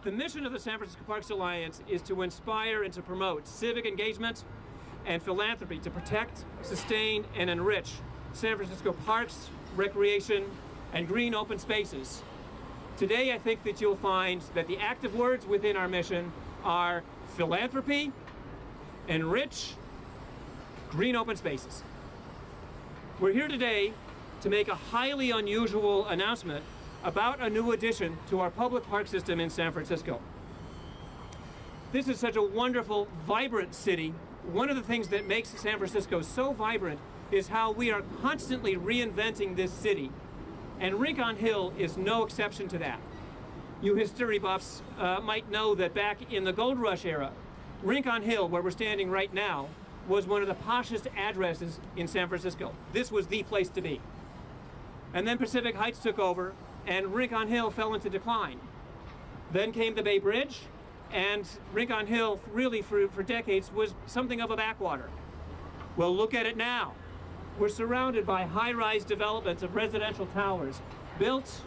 The mission of the San Francisco Parks Alliance is to inspire and to promote civic engagement and philanthropy to protect, sustain, and enrich San Francisco parks, recreation, and green open spaces. Today, I think that you'll find that the active words within our mission are philanthropy, enrich, green open spaces. We're here today to make a highly unusual announcement about a new addition to our public park system in San Francisco. This is such a wonderful, vibrant city. One of the things that makes San Francisco so vibrant is how we are constantly reinventing this city. And Rincon Hill is no exception to that. You history buffs might know that back in the Gold Rush era, Rincon Hill, where we're standing right now, was one of the poshest addresses in San Francisco. This was the place to be. And then Pacific Heights took over, and Rincon Hill fell into decline. Then came the Bay Bridge, and Rincon Hill really for decades was something of a backwater. Well, look at it now. We're surrounded by high-rise developments of residential towers, built,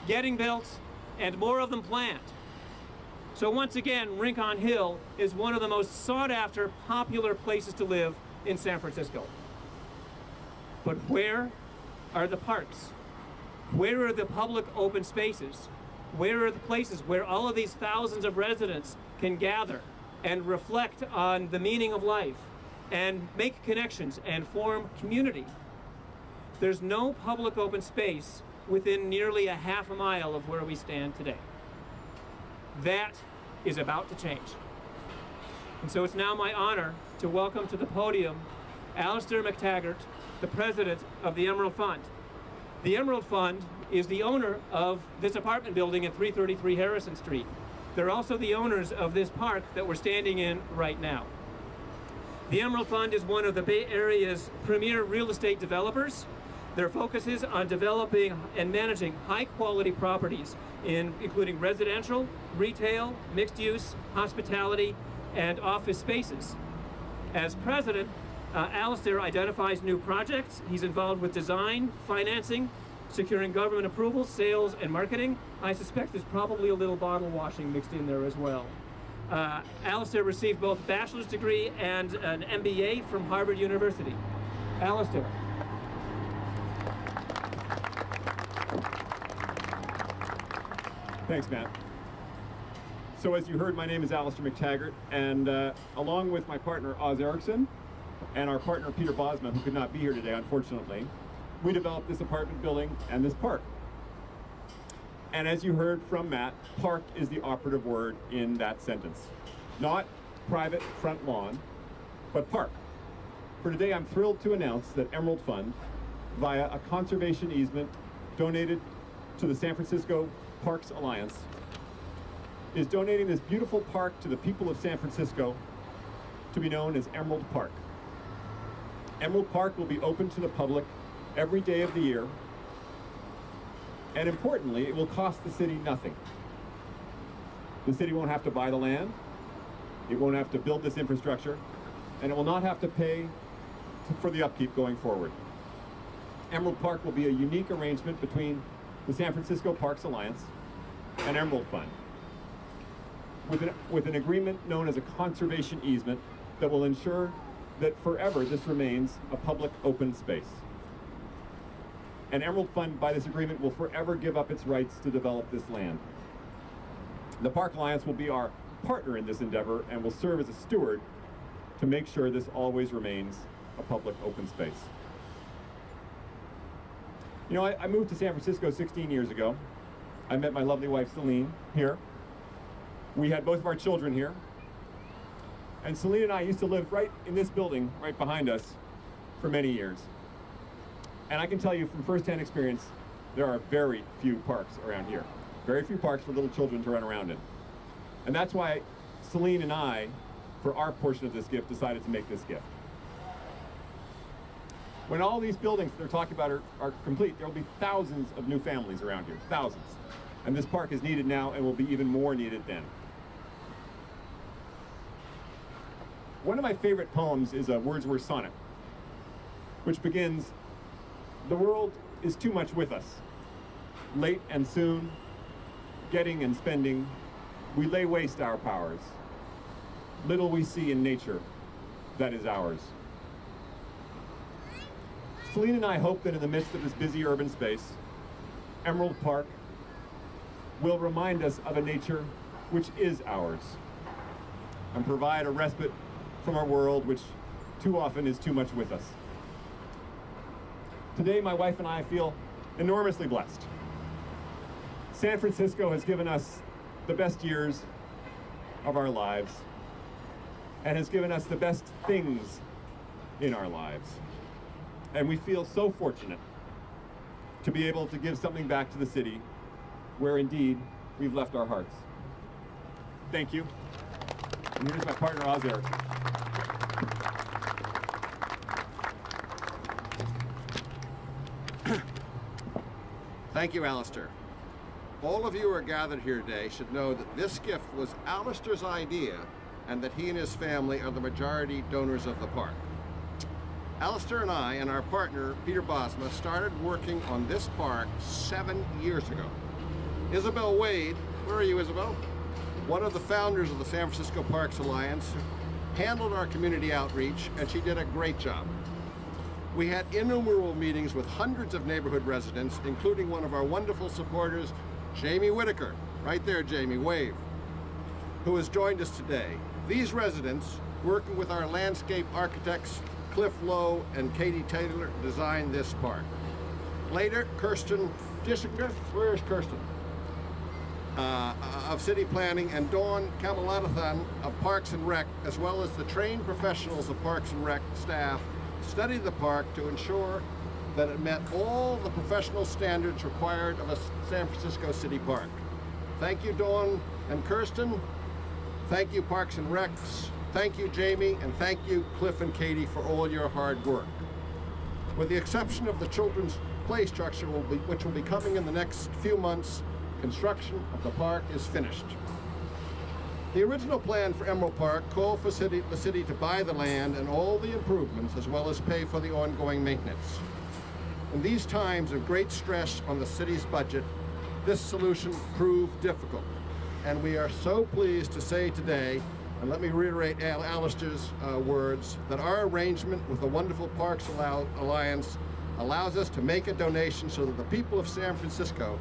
getting built, and more of them planned. So once again, Rincon Hill is one of the most sought-after, popular places to live in San Francisco. But where are the parks? Where are the public open spaces? Where are the places where all of these thousands of residents can gather and reflect on the meaning of life and make connections and form community? There's no public open space within nearly a half a mile of where we stand today. That is about to change. And so it's now my honor to welcome to the podium Alistair McTaggart, the president of the Emerald Fund. The Emerald Fund is the owner of this apartment building at 333 Harrison Street. They're also the owners of this park that we're standing in right now. The Emerald Fund is one of the Bay Area's premier real estate developers. Their focus is on developing and managing high-quality properties, including residential, retail, mixed-use, hospitality, and office spaces. As president, Alistair identifies new projects. He's involved with design, financing, securing government approval, sales, and marketing. I suspect there's probably a little bottle washing mixed in there as well. Alistair received both a bachelor's degree and an MBA from Harvard University. Alistair. Thanks, Matt. So as you heard, my name is Alistair McTaggart, and along with my partner Oz-Erickson and our partner Peter Bosma, who could not be here today, unfortunately, we developed this apartment building and this park. And as you heard from Matt, park is the operative word in that sentence. Not private front lawn, but park. For today, I'm thrilled to announce that Emerald Fund, via a conservation easement donated to the San Francisco Parks Alliance, is donating this beautiful park to the people of San Francisco to be known as Emerald Park. Emerald Park will be open to the public every day of the year, and importantly, it will cost the city nothing. The city won't have to buy the land, it won't have to build this infrastructure, and it will not have to pay for the upkeep going forward. Emerald Park will be a unique arrangement between the San Francisco Parks Alliance and Emerald Fund, with an agreement known as a conservation easement that will ensure that forever this remains a public open space. And Emerald Fund, by this agreement, will forever give up its rights to develop this land. The Park Alliance will be our partner in this endeavor and will serve as a steward to make sure this always remains a public open space. You know, I moved to San Francisco 16 years ago. I met my lovely wife, Celine, here. We had both of our children here. And Celine and I used to live right in this building, right behind us, for many years. And I can tell you from firsthand experience, there are very few parks around here. Very few parks for little children to run around in. And that's why Celine and I, for our portion of this gift, decided to make this gift. When all these buildings they're talking about are complete, there will be thousands of new families around here, thousands. And this park is needed now and will be even more needed then. One of my favorite poems is a Wordsworth sonnet, which begins, "The world is too much with us, late and soon, getting and spending, We lay waste our powers. Little we see in nature that is ours. Celine and I hope that in the midst of this busy urban space, Emerald Park will remind us of a nature which is ours and provide a respite from our world which too often is too much with us. Today, my wife and I feel enormously blessed. San Francisco has given us the best years of our lives and has given us the best things in our lives. And we feel so fortunate to be able to give something back to the city where indeed we've left our hearts. Thank you. And here's my partner, Oz-Erickson. Thank you, Alistair. All of you who are gathered here today should know that this gift was Alistair's idea and that he and his family are the majority donors of the park. Alistair and I and our partner, Peter Bosma, started working on this park 7 years ago. Isabel Wade, where are you, Isabel? One of the founders of the San Francisco Parks Alliance, handled our community outreach, and she did a great job. We had innumerable meetings with hundreds of neighborhood residents, including one of our wonderful supporters, Jamie Whitaker. Right there, Jamie, wave. Who has joined us today. These residents, working with our landscape architects, Cliff Lowe and Katie Taylor, designed this park. Later, Kirsten Dishinger, where is Kirsten? Of City Planning, and Dawn Kamalanathan of Parks and Rec, as well as the trained professionals of Parks and Rec staff, studied the park to ensure that it met all the professional standards required of a San Francisco city park. Thank you, Dawn and Kirsten. Thank you, Parks and Recs. Thank you, Jamie, and thank you, Cliff and Katie, for all your hard work. With the exception of the children's play structure, which will be coming in the next few months, construction of the park is finished. The original plan for Emerald Park called for the city to buy the land and all the improvements, as well as pay for the ongoing maintenance. In these times of great stress on the city's budget, this solution proved difficult. And we are so pleased to say today, and let me reiterate Alistair's words, that our arrangement with the wonderful Parks Alliance allows us to make a donation so that the people of San Francisco,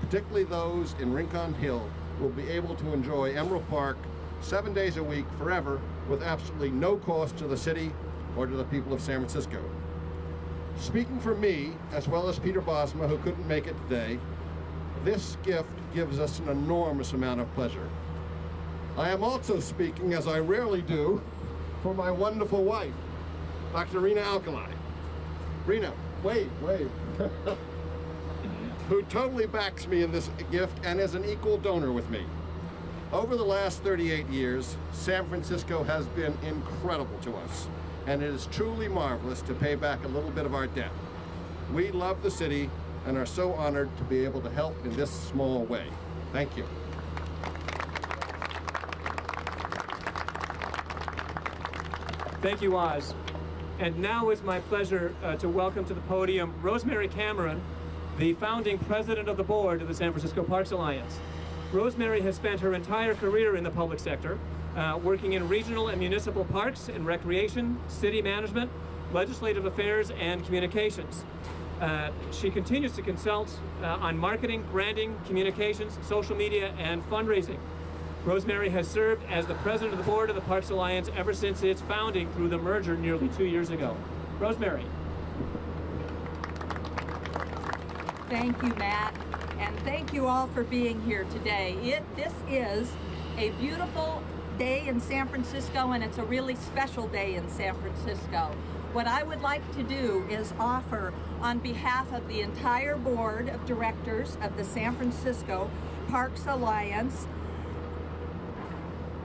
particularly those in Rincon Hill, will be able to enjoy Emerald Park 7 days a week forever with absolutely no cost to the city or to the people of San Francisco. Speaking for me, as well as Peter Bosma, who couldn't make it today, this gift gives us an enormous amount of pleasure. I am also speaking, as I rarely do, for my wonderful wife, Dr. Rena Alkali. Rena, wave. Who totally backs me in this gift and is an equal donor with me. Over the last 38 years, San Francisco has been incredible to us, and it is truly marvelous to pay back a little bit of our debt. We love the city and are so honored to be able to help in this small way. Thank you. Thank you, Oz. And now it's my pleasure to welcome to the podium Rosemary Cameron, the founding president of the board of the San Francisco Parks Alliance. Rosemary has spent her entire career in the public sector, working in regional and municipal parks and recreation, city management, legislative affairs, and communications. She continues to consult on marketing, branding, communications, social media, and fundraising. Rosemary has served as the president of the board of the Parks Alliance ever since its founding through the merger nearly 2 years ago. Rosemary. Thank you, Matt, and thank you all for being here today. This is a beautiful day in San Francisco, and it's a really special day in San Francisco. What I would like to do is offer, on behalf of the entire board of directors of the San Francisco Parks Alliance,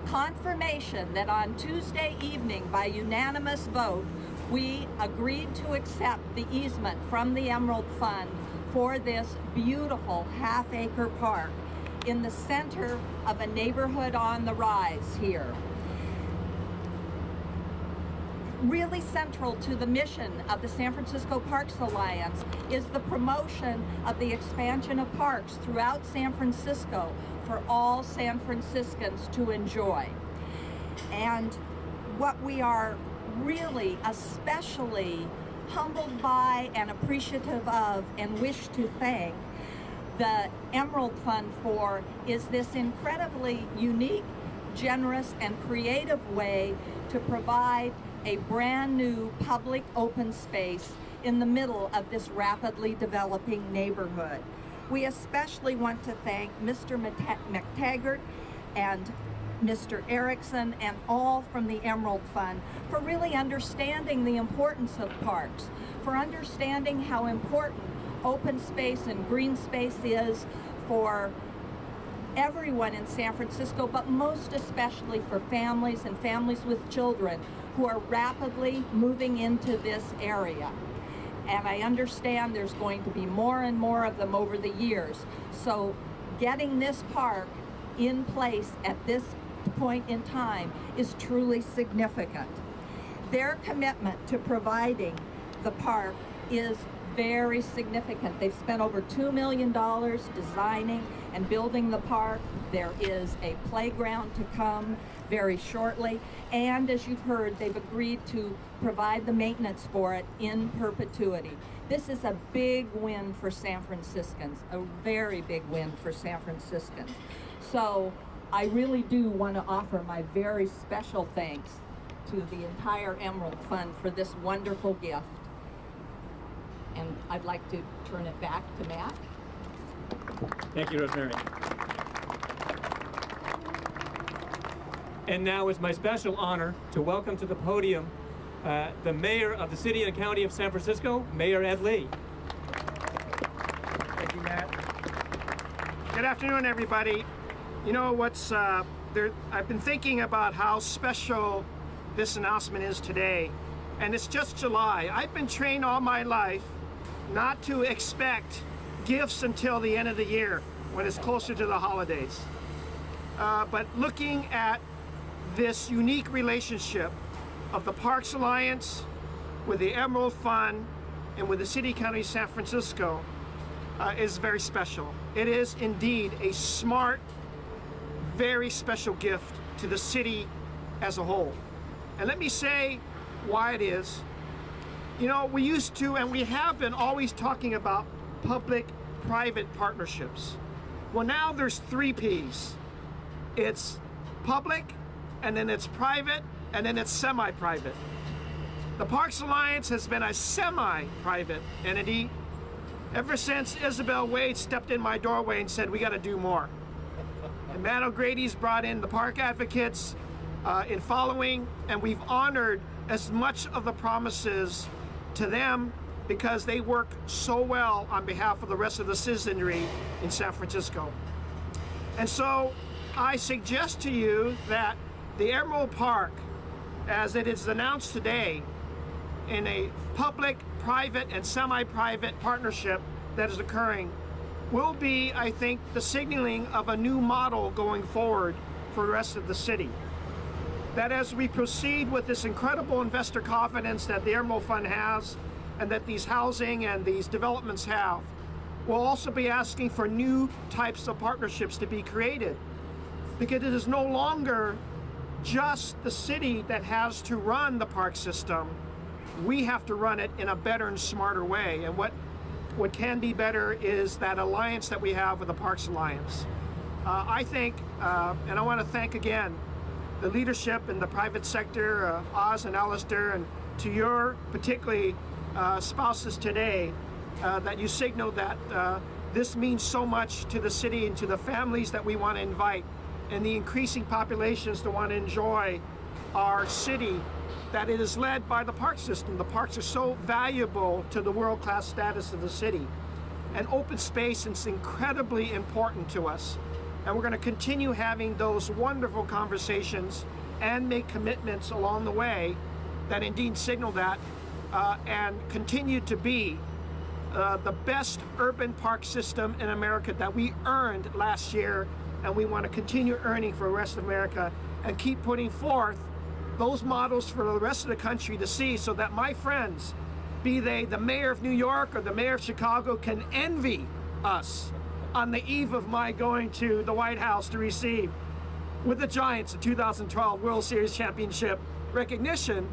confirmation that on Tuesday evening, by unanimous vote, we agreed to accept the easement from the Emerald Fund for this beautiful half-acre park in the center of a neighborhood on the rise here. Really central to the mission of the San Francisco Parks Alliance is the promotion of the expansion of parks throughout San Francisco for all San Franciscans to enjoy. And what we are really especially humbled by and appreciative of and wish to thank the Emerald Fund for is this incredibly unique, generous, and creative way to provide a brand new public open space in the middle of this rapidly developing neighborhood. We especially want to thank Mr. McTaggart and Mr. Erickson and all from the Emerald Fund for really understanding the importance of parks, for understanding how important open space and green space is for everyone in San Francisco, but most especially for families and families with children who are rapidly moving into this area. And I understand there's going to be more and more of them over the years. So getting this park in place at this point in time is truly significant. Their commitment to providing the park is very significant. They've spent over $2 million designing and building the park. There is a playground to come very shortly, and as you've heard, they've agreed to provide the maintenance for it in perpetuity. This is a big win for San Franciscans, a very big win for San Franciscans. So I really do want to offer my very special thanks to the entire Emerald Fund for this wonderful gift. And I'd like to turn it back to Matt. Thank you, Rosemary. And now it's my special honor to welcome to the podium the mayor of the city and county of San Francisco, Mayor Ed Lee. Thank you, Matt. Good afternoon, everybody. You know what's I've been thinking about how special this announcement is today, and it's just July. I've been trained all my life not to expect gifts until the end of the year when it's closer to the holidays. But looking at this unique relationship of the Parks Alliance with the Emerald Fund and with the City County of San Francisco is very special. It is indeed a smart, very special gift to the city as a whole. And let me say why it is. You know, we used to, and we have been always talking about public-private partnerships. Well, now there's 3 Ps. It's public, and then it's private, and then it's semi-private. The Parks Alliance has been a semi-private entity ever since Isabel Wade stepped in my doorway and said, we got to do more. And Matt O'Grady's brought in the park advocates in following, and we've honored as much of the promises to them because they work so well on behalf of the rest of the citizenry in San Francisco. And so I suggest to you that the Emerald Park, as it is announced today, in a public, private, and semi-private partnership that is occurring, will be, I think, the signaling of a new model going forward for the rest of the city. That as we proceed with this incredible investor confidence that the Emerald Fund has and that these housing and these developments have, we'll also be asking for new types of partnerships to be created, because it is no longer just the city that has to run the park system. We have to run it in a better and smarter way. And what can be better is that alliance that we have with the Parks Alliance. I think, and I want to thank again the leadership in the private sector, Oz and Alistair, and to your particularly spouses today, that you signaled that this means so much to the city and to the families that we want to invite, and the increasing populations that want to enjoy our city, that it is led by the park system. The parks are so valuable to the world-class status of the city. And open space is incredibly important to us. And we're going to continue having those wonderful conversations and make commitments along the way that indeed signal that and continue to be the best urban park system in America that we earned last year, and we want to continue earning for the rest of America and keep putting forth those models for the rest of the country to see, so that my friends, be they the mayor of New York or the mayor of Chicago, can envy us on the eve of my going to the White House to receive, with the Giants, the 2012 World Series Championship recognition,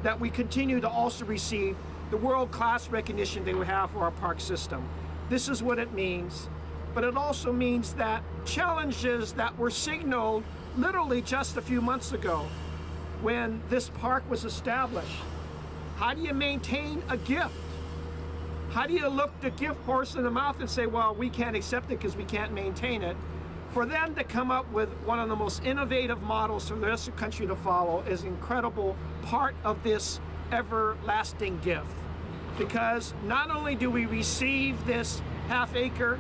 that we continue to also receive the world-class recognition that we have for our park system. This is what it means, but it also means that challenges that were signaled literally just a few months ago when this park was established. How do you maintain a gift? How do you look the gift horse in the mouth and say, well, we can't accept it because we can't maintain it? For them to come up with one of the most innovative models for the rest of the country to follow is an incredible part of this everlasting gift. Because not only do we receive this half acre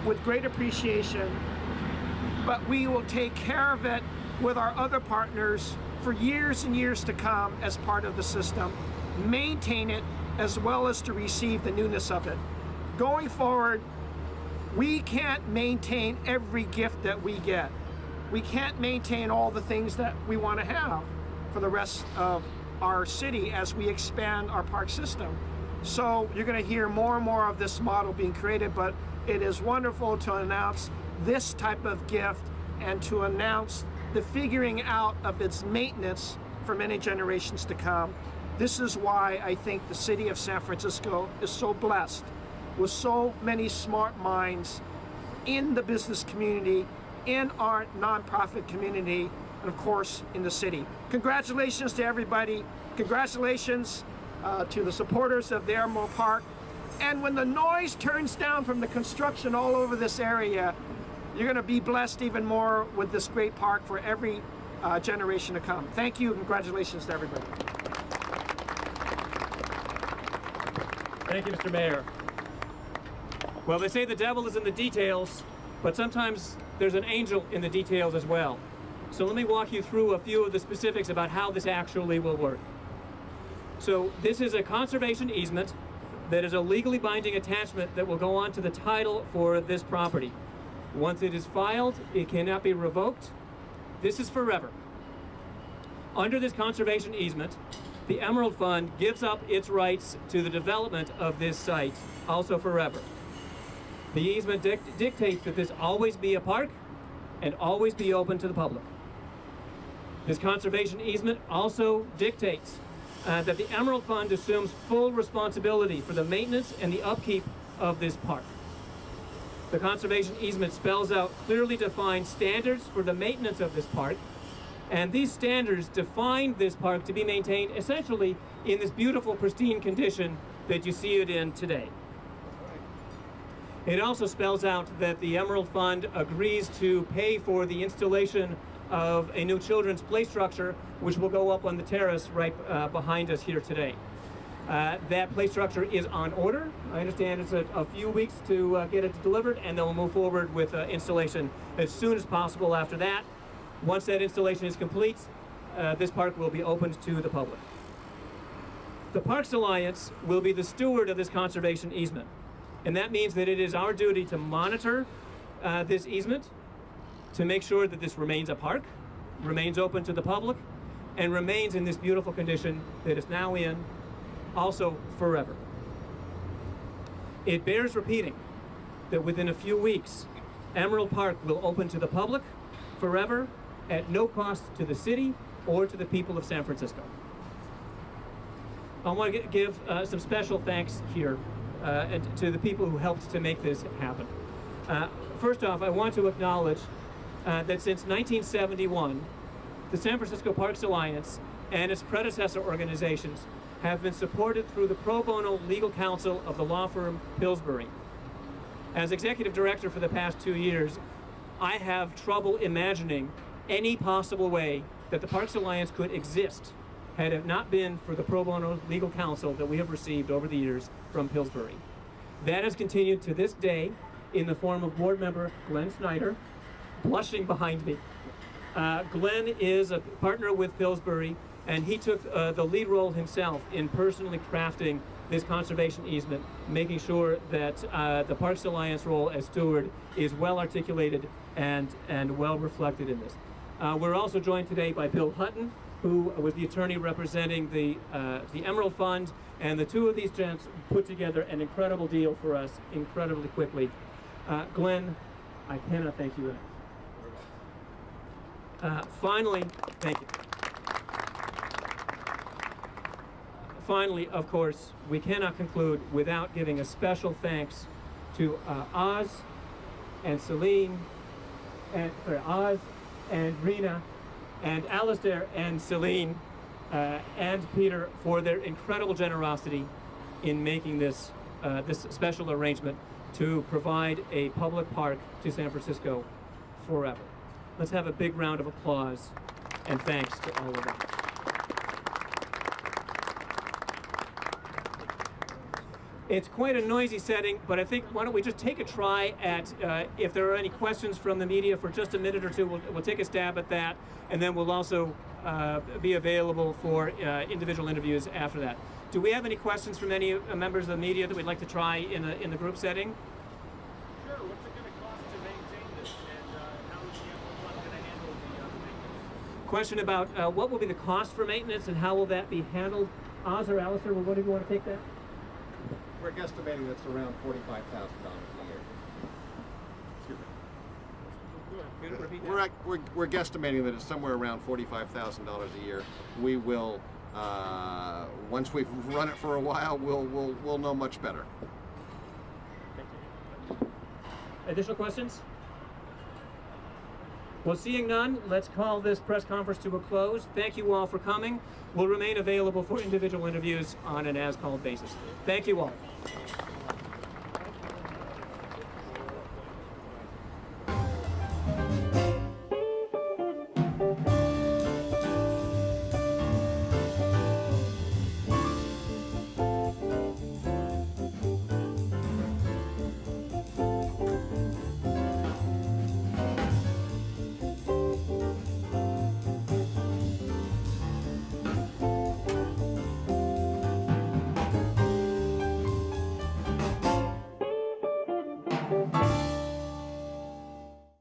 with great appreciation, but we will take care of it with our other partners for years and years to come as part of the system, maintain it, as well as to receive the newness of it. Going forward, we can't maintain every gift that we get. We can't maintain all the things that we want to have for the rest of our city as we expand our park system. So you're going to hear more and more of this model being created, but it is wonderful to announce this type of gift and to announce the figuring out of its maintenance for many generations to come. This is why I think the city of San Francisco is so blessed with so many smart minds in the business community, in our nonprofit community, and of course in the city. Congratulations to everybody. Congratulations to the supporters of the Emerald Park. And when the noise turns down from the construction all over this area, you're going to be blessed even more with this great park for every generation to come. Thank you. Congratulations to everybody. Thank you, Mr. Mayor. Well, they say the devil is in the details, but sometimes there's an angel in the details as well. So let me walk you through a few of the specifics about how this actually will work. So this is a conservation easement that is a legally binding attachment that will go on to the title for this property. Once it is filed, it cannot be revoked. This is forever. Under this conservation easement, the Emerald Fund gives up its rights to the development of this site, also forever. The easement dictates that this always be a park and always be open to the public. This conservation easement also dictates that the Emerald Fund assumes full responsibility for the maintenance and the upkeep of this park. The conservation easement spells out clearly defined standards for the maintenance of this park, and these standards define this park to be maintained essentially in this beautiful, pristine condition that you see it in today. It also spells out that the Emerald Fund agrees to pay for the installation of a new children's play structure, which will go up on the terrace right behind us here today. That play structure is on order. I understand it's a few weeks to get it delivered, and then we'll move forward with installation as soon as possible after that. Once that installation is complete, this park will be opened to the public. The Parks Alliance will be the steward of this conservation easement, and that means that it is our duty to monitor this easement, to make sure that this remains a park, remains open to the public, and remains in this beautiful condition that it's now in, also forever. It bears repeating that within a few weeks, Emerald Park will open to the public forever at no cost to the city or to the people of San Francisco. I want to give some special thanks here and to the people who helped to make this happen. First off, I want to acknowledge that since 1971, the San Francisco Parks Alliance and its predecessor organizations have been supported through the pro bono legal counsel of the law firm Pillsbury. As executive director for the past 2 years, I have trouble imagining any possible way that the Parks Alliance could exist had it not been for the pro bono legal counsel that we have received over the years from Pillsbury. That has continued to this day in the form of board member Glenn Snyder, blushing behind me. Glenn is a partner with Pillsbury, and he took the lead role himself in personally crafting this conservation easement, making sure that the Parks Alliance role as steward is well articulated and well reflected in this. We're also joined today by Bill Hutton, who was the attorney representing the Emerald Fund, and the two of these gents put together an incredible deal for us incredibly quickly. Glenn, I cannot thank you enough. Finally, thank you. Finally, of course, we cannot conclude without giving a special thanks to Oz and Celine, Oz and Rena, and Alistair and Celine, and Peter for their incredible generosity in making this this special arrangement to provide a public park to San Francisco forever. Let's have a big round of applause and thanks to all of them. It's quite a noisy setting, but I think why don't we just take a try at if there are any questions from the media for just a minute or two. We'll take a stab at that, and then we'll also be available for individual interviews after that. Do we have any questions from any members of the media that we'd like to try in the group setting? Sure. What's it going to cost to maintain this, and how is the going to handle the maintenance? Question about what will be the cost for maintenance and how will that be handled? Oz or Alistair, well, what do you want to take that? We're guesstimating that's around $45,000 a year. We're guesstimating that it's somewhere around $45,000 a year. We will, once we've run it for a while, we'll know much better. Additional questions? Well, seeing none, let's call this press conference to a close. Thank you all for coming. We'll remain available for individual interviews on an as-called basis. Thank you all.